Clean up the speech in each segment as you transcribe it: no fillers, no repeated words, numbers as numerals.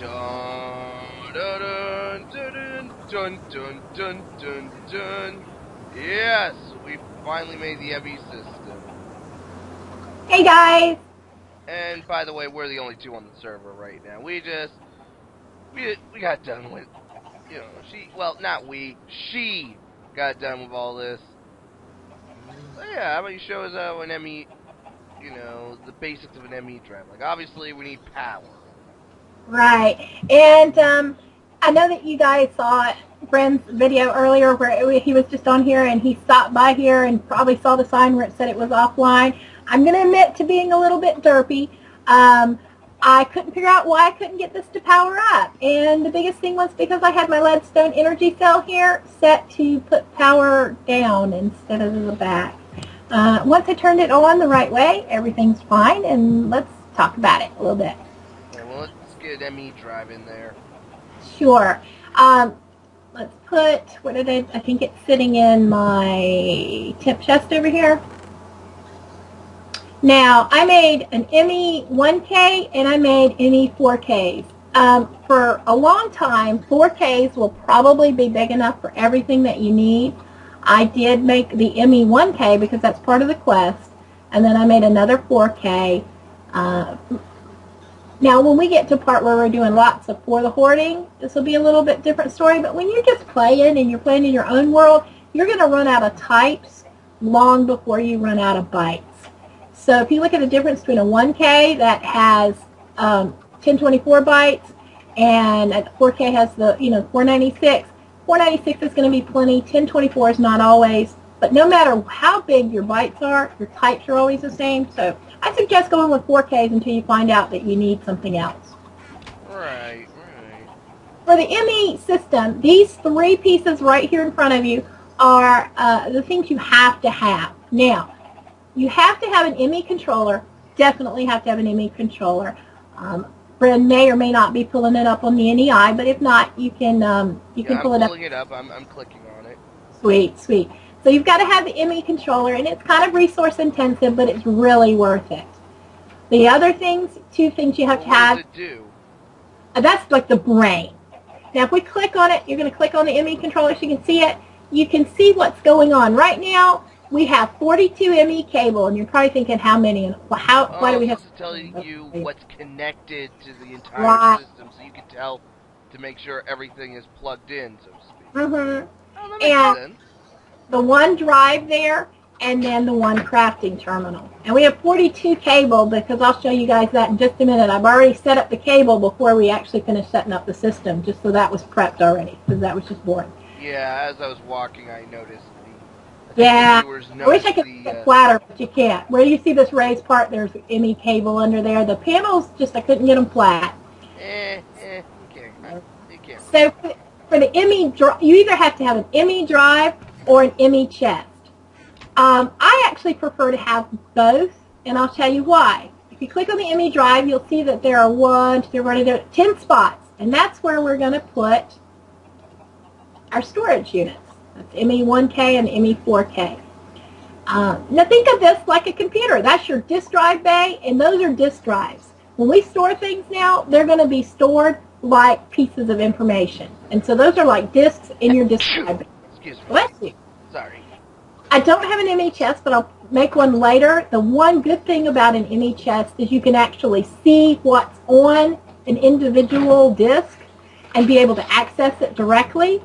Dun, dun, dun, dun, dun, dun, dun, dun. Yes, we finally made the ME system. Hey guys! And by the way, we're the only two on the server right now. We got done with, not we, she got done with all this. So yeah, how about you show us how an ME, the basics of an ME drive. Like obviously we need power. Right, and I know that you guys saw Brent's video earlier where he was just on here and he stopped by here and probably saw the sign where it said it was offline. I'm going to admit to being a little bit derpy. I couldn't figure out why I couldn't get this to power up, and the biggest thing was because I had my leadstone energy cell here set to put power down instead of the back. Once I turned it on the right way, everything's fine, and let's talk about it a little bit. Yeah, well, let's get an ME drive in there. Sure. Let's put, I think it's sitting in my temp chest over here. Now, I made an ME 1K and I made ME 4Ks. For a long time, 4Ks will probably be big enough for everything that you need. I did make the ME 1K because that's part of the quest, and then I made another 4K. Now, when we get to a part where we're doing lots of for the hoarding, this will be a little bit different story, but when you're just playing and you're playing in your own world, you're going to run out of types long before you run out of bytes. So if you look at the difference between a 1K that has 1024 bytes and a 4K has the 496, 496 is going to be plenty. 1024 is not always, but no matter how big your bytes are, your types are always the same. So I suggest going with 4Ks until you find out that you need something else. Right. For the ME system, these three pieces right here in front of you are the things you have to have. Now, you have to have an ME controller. Definitely have to have an ME controller. Bren may or may not be pulling it up on the NEI, but if not, you can pull it up. I'm pulling it up. I'm clicking on it. Sweet, sweet. So you've got to have the ME controller, and it's kind of resource intensive, but it's really worth it. The other two things you have to have. What does it do? That's like the brain. Now, if we click on it, you're going to click on the ME controller so you can see it. You can see what's going on. Right now, we have 42 ME cable, and you're probably thinking, how many? Why do we have? This is telling you what's connected to the entire system, so you can tell to make sure everything is plugged in, so to speak. Mm-hmm. Oh, that makes sense. The one drive there, and then the one crafting terminal. And we have 42 cable because I'll show you guys that in just a minute. I've already set up the cable before we actually finished setting up the system, just so that was prepped already, because that was just boring. Yeah, as I was walking, I noticed. Yeah, I wish I could make it flatter, but you can't. Where you see this raised part, there's ME cable under there. The panels, I couldn't get them flat. You can't. So for the ME drive, you either have to have an ME drive or an ME chest. I actually prefer to have both, and I'll tell you why. If you click on the ME drive, you'll see that there are 10 spots, and that's where we're going to put our storage units. That's ME 1K and ME 4K. Now think of this like a computer. That's your disk drive bay, and those are disk drives. When we store things now, they're going to be stored like pieces of information. And so those are like disks in your disk drive bay. Excuse me. Bless you. Sorry. I don't have an ME chest, but I'll make one later. The one good thing about an ME chest is you can actually see what's on an individual disk and be able to access it directly.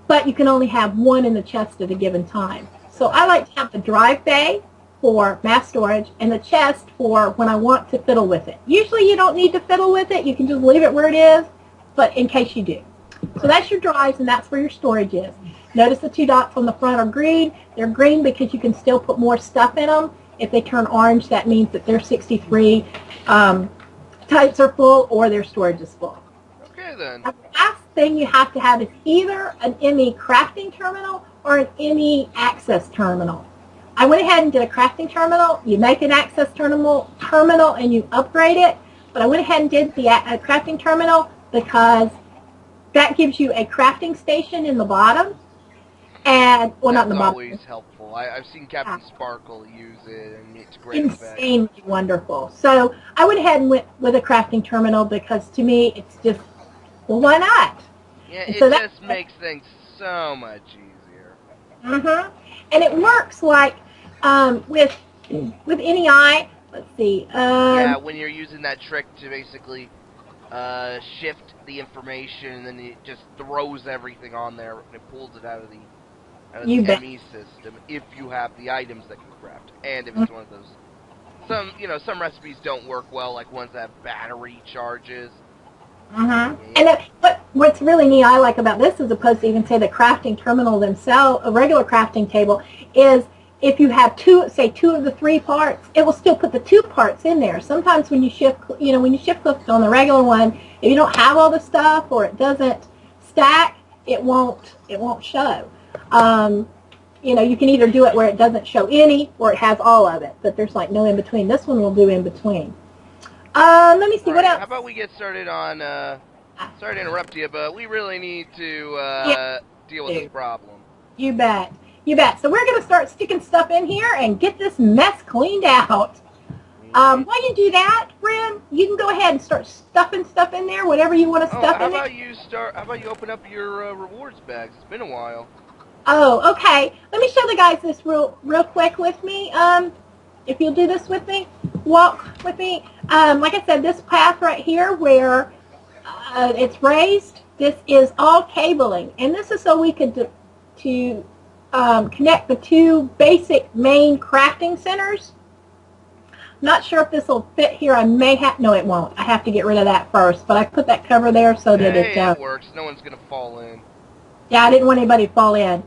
But you can only have one in the chest at a given time. So I like to have the drive bay for mass storage and the chest for when I want to fiddle with it. Usually you don't need to fiddle with it. You can just leave it where it is, but in case you do. So that's your drives, and that's where your storage is. Notice the two dots on the front are green. They're green because you can still put more stuff in them. If they turn orange, that means that their 63 types are full or their storage is full. Okay, then. The last thing you have to have is either an ME crafting terminal or an ME access terminal. I went ahead and did a crafting terminal. You make an access terminal and you upgrade it. But I went ahead and did the crafting terminal because that gives you a crafting station in the bottom. And, well, not in That's the bottom. always helpful. I've seen Captain Sparkle use it, and it's great effect. Insanely wonderful. So I went ahead and went with a crafting terminal because to me it's just, well, why not? Yeah, And it so just makes things so much easier. And it works like with NEI. Let's see. Yeah, when you're using that trick to basically shift the information, and then it just throws everything on there, and it pulls it out of You the bet. ME system if you have the items that can craft, and if it's one of those. Some recipes don't work well, like ones that have battery charges. Yeah. And what's really neat I like about this, as opposed to even say the crafting terminal themselves, a regular crafting table, is if you have two of the three parts, it will still put the two parts in there. Sometimes when you shift click on the regular one, if you don't have all the stuff or it doesn't stack, it won't show. You can either do it where it doesn't show any or it has all of it, but there's like no in between. This one will do in between. Let me see, what else? How about we get started on, sorry to interrupt you, but we really need to deal with this problem. You bet. You bet. So we're going to start sticking stuff in here and get this mess cleaned out. While you do that, Bryn, you can go ahead and start stuffing stuff in there, whatever you want to stuff in there. How about you open up your rewards bags? It's been a while. Oh, okay. Let me show the guys this real quick with me. If you'll do this with me, walk with me. Like I said, this path right here where it's raised, this is all cabling, and this is so we could connect the two basic main crafting centers. Not sure if this will fit here. I may have, no, it won't. I have to get rid of that first, but I put that cover there so that it works. No one's gonna fall in. Yeah, I didn't want anybody to fall in,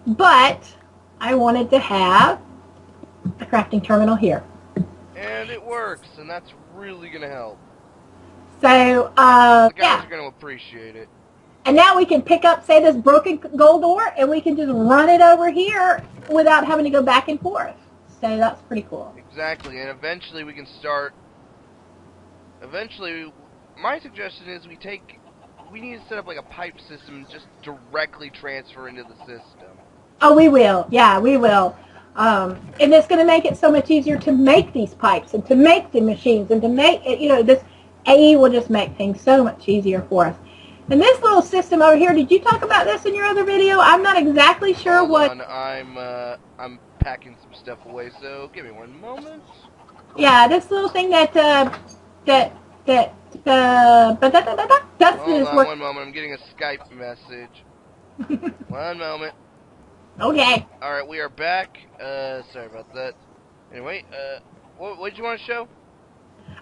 but I wanted to have the crafting terminal here. And it works, and that's really gonna help. So, the guys are gonna appreciate it. And now we can pick up, say, this broken gold ore, and we can just run it over here without having to go back and forth. So that's pretty cool. Exactly, and eventually we can start. Eventually, my suggestion is we need to set up like a pipe system and just directly transfer into the system. Oh, we will. Yeah, we will. And it's going to make it so much easier to make these pipes and to make the machines and to make, this AE will just make things so much easier for us. And this little system over here, did you talk about this in your other video? I'm not exactly sure what. Hold on, I'm packing some stuff away, so give me one moment. Yeah, this little thing that's Hold on one moment, I'm getting a Skype message. One moment. Okay. Alright, we are back. Sorry about that. Anyway, what did you want to show?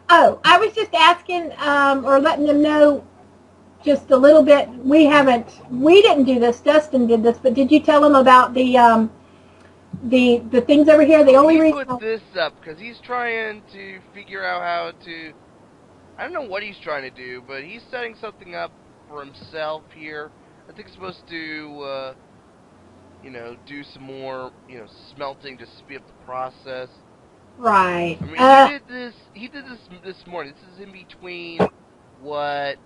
Oh, I was just asking, or letting them know just a little bit. We didn't do this, Dustin did this, but did you tell them about the things over here? The only reason... He put this up because he's trying to figure out how to... I don't know what he's trying to do, but he's setting something up for himself here. I think he's supposed to, do some more, smelting to speed up the process. Right. I mean, he did this morning. This is in between what,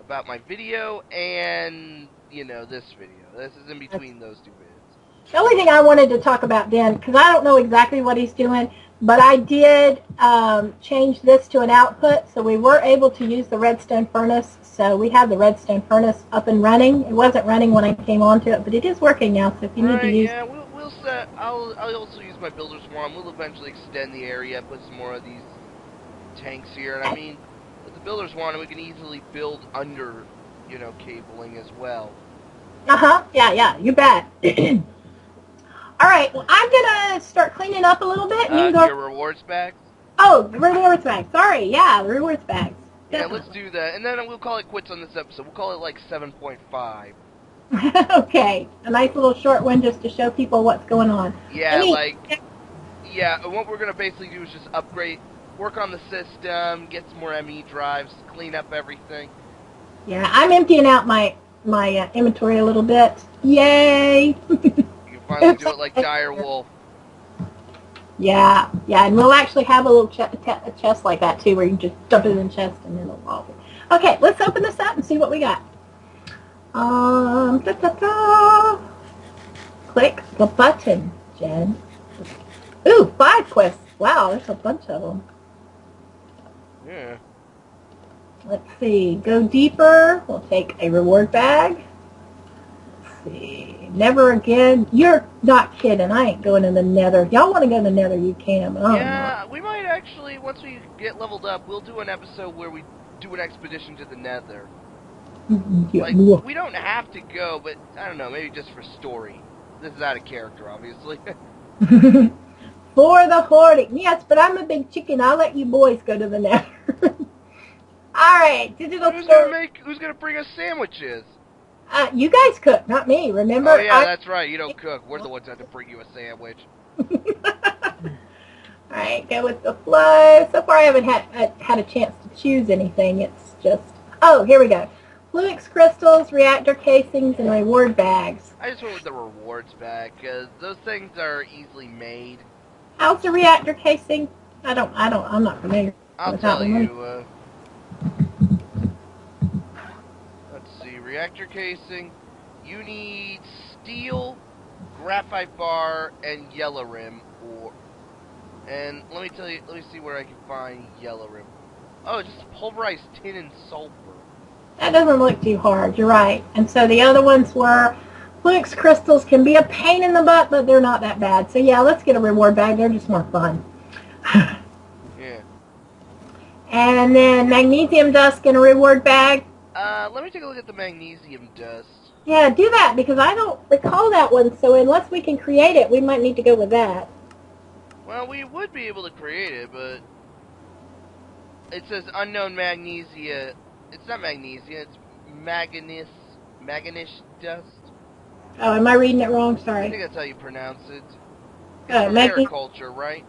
about my video and, this video. This is in between those two videos. The only thing I wanted to talk about then, because I don't know exactly what he's doing, but I did change this to an output, so we were able to use the redstone furnace. So we have the redstone furnace up and running. It wasn't running when I came onto it, but it is working now. So if you need to use, yeah, we'll set. I'll also use my builder's wand. We'll eventually extend the area, put some more of these tanks here, and I mean, with the builder's wand, we can easily build under, cabling as well. Yeah, you bet. All right, well, I'm gonna start cleaning up a little bit. And you can go... Your rewards bags. Oh, the rewards bags. Sorry, yeah, the rewards bags. Yeah, let's do that, and then we'll call it quits on this episode. We'll call it like 7.5. Okay, a nice little short one just to show people what's going on. Yeah, and what we're gonna basically do is just upgrade, work on the system, get some more ME drives, clean up everything. Yeah, I'm emptying out my inventory a little bit. Yay! You can finally do it like Dire Wolf. Yeah, and we'll actually have a little chest like that too, where you can just dump it in the chest and then it'll fall. Okay, let's open this up and see what we got. Da, da, da. Click the button, Jen. Ooh, 5 quests. Wow, there's a bunch of them. Yeah. Let's see. Go deeper. We'll take a reward bag. Let's see. Never again. You're not kidding. I ain't going in the nether. Y'all want to go in the nether, you can. But Yeah, we might actually, once we get leveled up, we'll do an episode where we do an expedition to the nether. Like, we don't have to go, but, I don't know, maybe just for story. This is out of character, obviously. For the hoarding. Yes, but I'm a big chicken. I'll let you boys go to the nether. Alright, digital Who's gonna bring us sandwiches? You guys cook, not me, remember? Oh yeah, that's right, you don't cook. We're the ones that have to bring you a sandwich. Alright, go with the flow. So far I haven't had a chance to choose anything. It's just... Oh, here we go. Fluix crystals, reactor casings, and reward bags. I just went with the rewards bag, because those things are easily made. How's the reactor casing? I'm not familiar. I'll tell you, let's see, reactor casing, you need steel, graphite bar, and yellow rim, and let me see where I can find yellow rim. Oh, just pulverized tin and sulfur. That doesn't look too hard, you're right. And so the other ones were, Fluix crystals can be a pain in the butt, but they're not that bad. So yeah, let's get a reward bag, they're just more fun. Yeah. And then magnesium dust in a reward bag. Let me take a look at the magnesium dust. Yeah, do that, because I don't recall that one, so unless we can create it, we might need to go with that. Well, we would be able to create it, but it says unknown magnesia. It's not magnesia, it's manganese dust. Oh, am I reading it wrong? Sorry. I think that's how you pronounce it. It's from agriculture, right?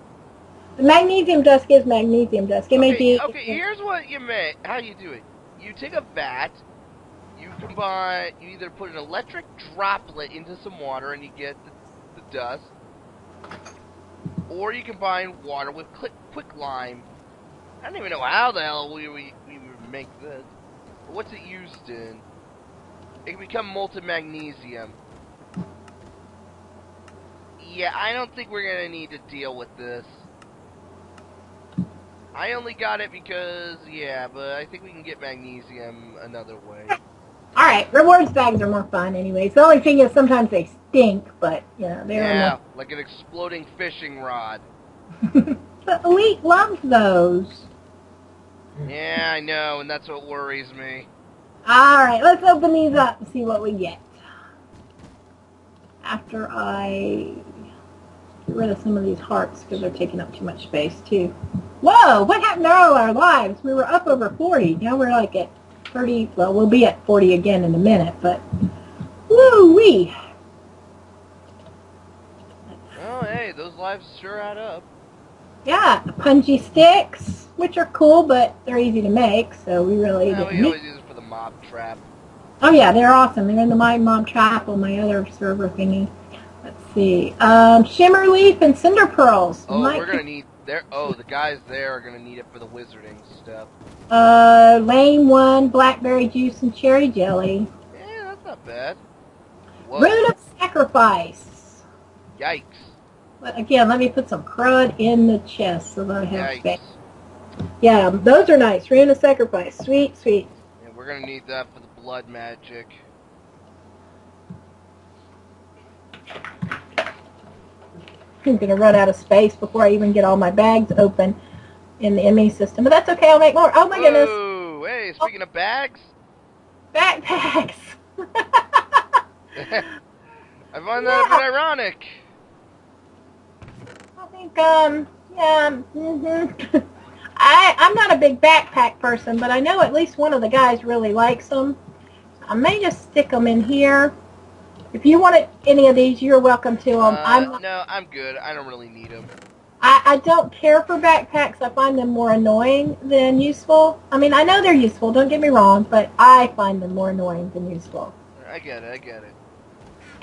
The magnesium dust is magnesium dust. Okay, here's what you make. How you do it. You take a vat, you either put an electric droplet into some water and you get the dust, or you combine water with quicklime. I don't even know how the hell we would make this. But what's it used in? It can become molten magnesium. Yeah, I don't think we're gonna need to deal with this. I only got it because, yeah, but I think we can get magnesium another way. Alright, rewards bags are more fun anyways. The only thing is sometimes they stink, but, you know, they're yeah, like an exploding fishing rod. But Elite loves those. Yeah, I know, and that's what worries me. Alright, let's open these up and see what we get. After I get rid of some of these hearts, because they're taking up too much space, too. Whoa, what happened to all our lives? We were up over 40. Now we're like at 30. Well, we'll be at 40 again in a minute, but woo-wee. Oh, hey, those lives sure add up. Yeah, punji sticks, which are cool, but they're easy to make, so we really didn't we always use it for the mob trap. Oh yeah, they're awesome. They're in the My Mob Trap on my other server thingy. Let's see. Shimmer Leaf and Cinder Pearls. Oh, we're going to need... the guys there are going to need it for the wizarding stuff. Lane 1, Blackberry Juice and Cherry Jelly. Yeah, that's not bad. Whoa. Rune of Sacrifice. Yikes. But again, let me put some crud in the chest so that I have space. Yikes. Yeah, those are nice. Rune of Sacrifice. Sweet, sweet. Yeah, we're going to need that for the blood magic. I'm going to run out of space before I even get all my bags open in the ME system. But that's okay, I'll make more. Oh my goodness. Ooh, hey, speaking of bags. Backpacks. I find that a bit ironic. I think, yeah, I'm not a big backpack person, but I know at least one of the guys really likes them. I may just stick them in here. If you wanted any of these, you're welcome to them. No, I'm good. I don't really need them. I don't care for backpacks. I find them more annoying than useful. I mean, I know they're useful, don't get me wrong, but I find them more annoying than useful. I get it.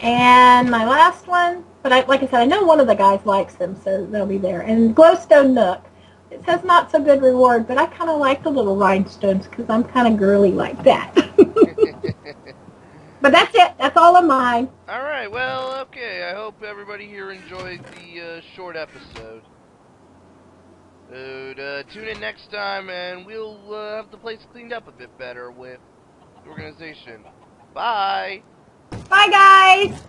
And my last one, but like I said, I know one of the guys likes them, so they'll be there. And Glowstone Nook. It says not so good reward, but I kind of like the little rhinestones because I'm kind of girly like that. But that's it. That's all of mine. Alright, well, okay. I hope everybody here enjoyed the short episode. Tune in next time, and we'll have the place cleaned up a bit better with the organization. Bye! Bye, guys.